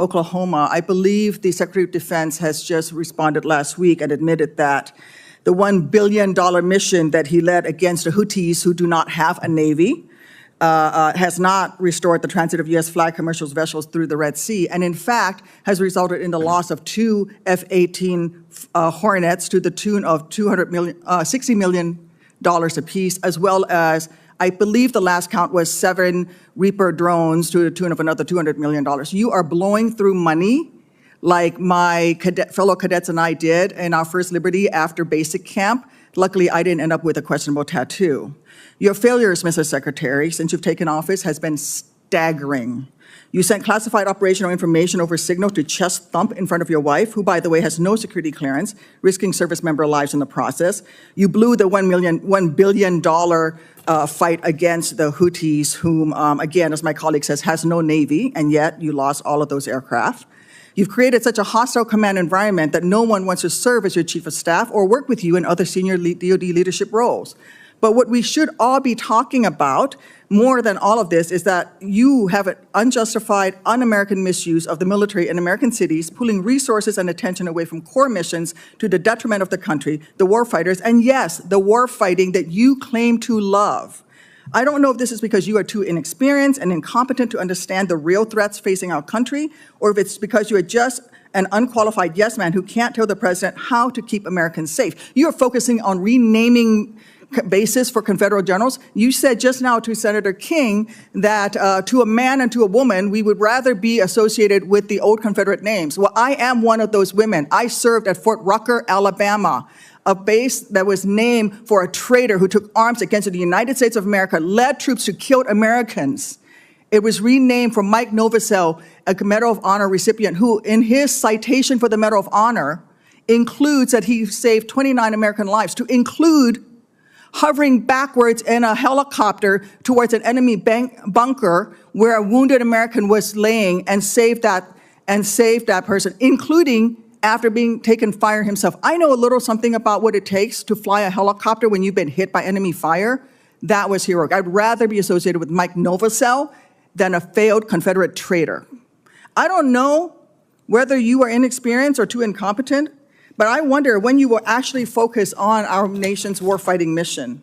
Oklahoma. I believe the Secretary of Defense has just responded last week and admitted that the $1 billion mission that he led against the Houthis, who do not have a navy, has not restored the transit of U.S. flag commercial vessels through the Red Sea, and in fact has resulted in the loss of 2 F-18 Hornets to the tune of $60 million apiece, as well as, I believe the last count was 7 Reaper drones to the tune of another $200 million. You are blowing through money like my fellow cadets and I did in our first Liberty after basic camp. Luckily, I didn't end up with a questionable tattoo. Your failures, Mr. Secretary, since you've taken office has been staggering. You sent classified operational information over Signal to chest thump in front of your wife, who, by the way, has no security clearance, risking service member lives in the process. You blew the $1 billion fight against the Houthis, whom, again, as my colleague says, has no navy, and yet you lost all of those aircraft. You've created such a hostile command environment that no one wants to serve as your chief of staff or work with you in other senior DoD leadership roles. But what we should all be talking about, more than all of this, is that you have an unjustified, un-American misuse of the military in American cities, pulling resources and attention away from core missions to the detriment of the country, the warfighters, and yes, the warfighting that you claim to love. I don't know if this is because you are too inexperienced and incompetent to understand the real threats facing our country, or if it's because you are just an unqualified yes man who can't tell the president how to keep Americans safe. You are focusing on renaming basis for Confederate generals. You said just now to Senator King that to a man and to a woman, we would rather be associated with the old Confederate names. Well, I am one of those women. I served at Fort Rucker, Alabama, a base that was named for a traitor who took arms against the United States of America, led troops who killed Americans. It was renamed for Mike Novosel, a Medal of Honor recipient, who in his citation for the Medal of Honor includes that he saved 29 American lives, to include hovering backwards in a helicopter towards an enemy bunker where a wounded American was laying and saved that person, including after being taken fire himself. I know a little something about what it takes to fly a helicopter when you've been hit by enemy fire. That was heroic. I'd rather be associated with Mike Novosel than a failed Confederate traitor. I don't know whether you are inexperienced or too incompetent, but I wonder when you will actually focus on our nation's warfighting mission.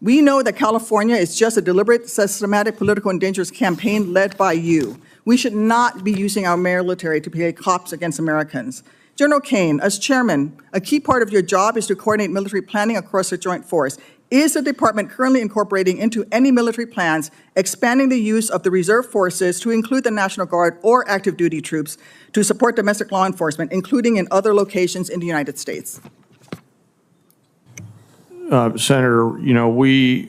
We know that California is just a deliberate, systematic, political and dangerous campaign led by you. We should not be using our military to play cops against Americans. General Kane, as chairman, a key part of your job is to coordinate military planning across the joint force. Is the department currently incorporating into any military plans expanding the use of the reserve forces to include the National Guard or active duty troops to support domestic law enforcement, including in other locations in the United States? Senator, you know, we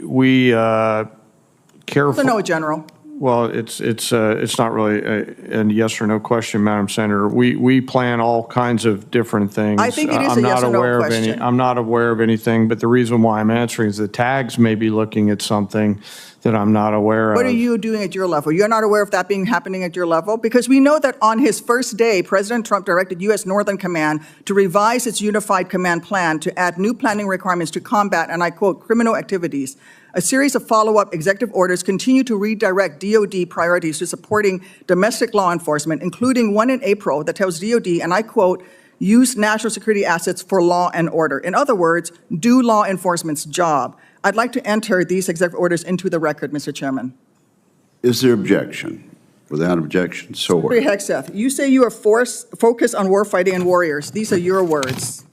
careful. No, General. Well, it's not really a yes or no question, Madam Senator. We plan all kinds of different things. I think it is a yes or no question. I'm not aware of anything, but the reason why I'm answering is the tags may be looking at something that I'm not aware of. What are you doing at your level? You're not aware of that happening at your level? Because we know that on his first day, President Trump directed U.S. Northern Command to revise its unified command plan to add new planning requirements to combat, and I quote, criminal activities. A series of follow-up executive orders continue to redirect DOD priorities to supporting domestic law enforcement, including one in April that tells DOD, and I quote, use national security assets for law and order. In other words, do law enforcement's job. I'd like to enter these executive orders into the record, Mr. Chairman. Is there objection? Without objection, so ordered. Secretary Hegseth, you say you are focused on warfighting and warriors. These are your words.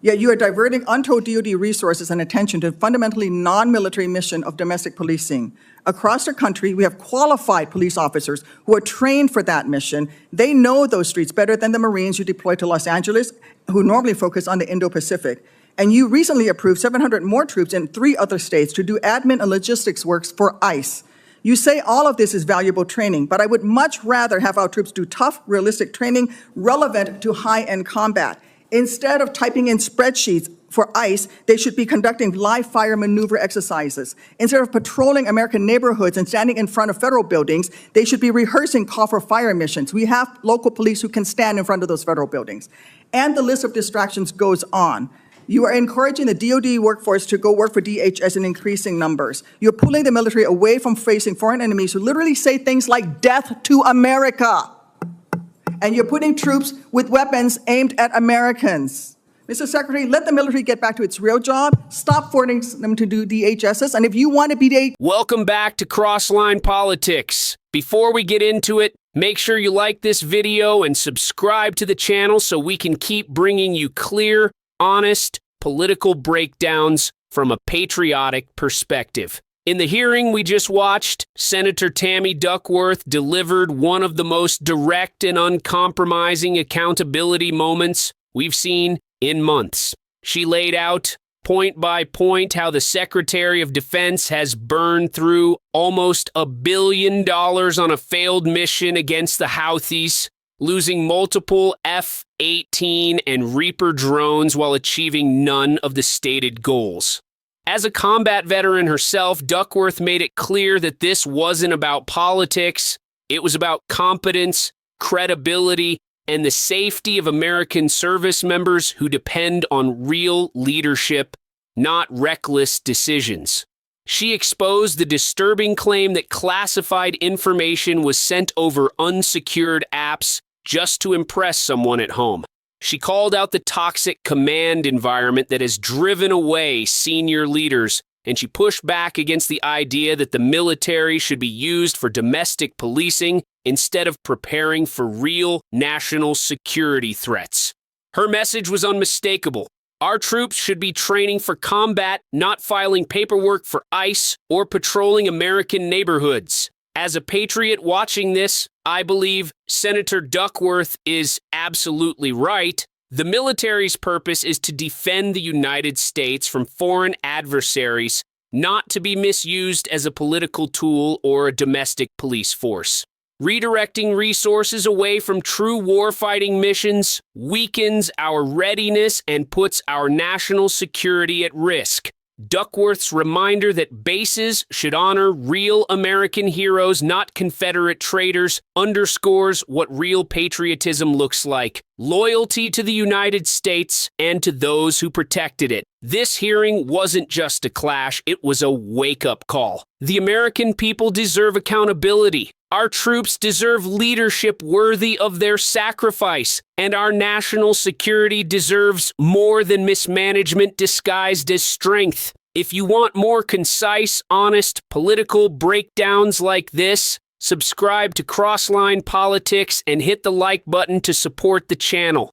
Yet you are diverting untold DOD resources and attention to a fundamentally non-military mission of domestic policing. Across the country, we have qualified police officers who are trained for that mission. They know those streets better than the Marines you deploy to Los Angeles, who normally focus on the Indo-Pacific. And you recently approved 700 more troops in 3 other states to do admin and logistics works for ICE. You say all of this is valuable training, but I would much rather have our troops do tough, realistic training relevant to high-end combat. Instead of typing in spreadsheets for ICE, they should be conducting live fire maneuver exercises. Instead of patrolling American neighborhoods and standing in front of federal buildings, they should be rehearsing call for fire missions. We have local police who can stand in front of those federal buildings. And the list of distractions goes on. You are encouraging the DOD workforce to go work for DHS in increasing numbers. You're pulling the military away from facing foreign enemies who literally say things like death to America. and you're putting troops with weapons aimed at Americans. Mr. Secretary, let the military get back to its real job. Stop forcing them to do DHSs. And if you want to be Welcome back to Crossline Politics. Before we get into it, make sure you like this video and subscribe to the channel so we can keep bringing you clear, honest, political breakdowns from a patriotic perspective. In the hearing we just watched, Senator Tammy Duckworth delivered one of the most direct and uncompromising accountability moments we've seen in months. She laid out, point by point, how the Secretary of Defense has burned through almost $1 billion on a failed mission against the Houthis, losing multiple F-18 and Reaper drones while achieving none of the stated goals. As a combat veteran herself, Duckworth made it clear that this wasn't about politics. It was about competence, credibility, and the safety of American service members who depend on real leadership, not reckless decisions. She exposed the disturbing claim that classified information was sent over unsecured apps just to impress someone at home. She called out the toxic command environment that has driven away senior leaders, and she pushed back against the idea that the military should be used for domestic policing instead of preparing for real national security threats. Her message was unmistakable. Our troops should be training for combat, not filing paperwork for ICE or patrolling American neighborhoods. As a patriot watching this, I believe Senator Duckworth is absolutely right. The military's purpose is to defend the United States from foreign adversaries, not to be misused as a political tool or a domestic police force. Redirecting resources away from true warfighting missions weakens our readiness and puts our national security at risk. Duckworth's reminder that bases should honor real American heroes, not Confederate traitors, underscores what real patriotism looks like. Loyalty to the United States and to those who protected it. This hearing wasn't just a clash, it was a wake-up call. The American people deserve accountability. Our troops deserve leadership worthy of their sacrifice, and our national security deserves more than mismanagement disguised as strength. If you want more concise, honest, political breakdowns like this, subscribe to Crossline Politics and hit the like button to support the channel.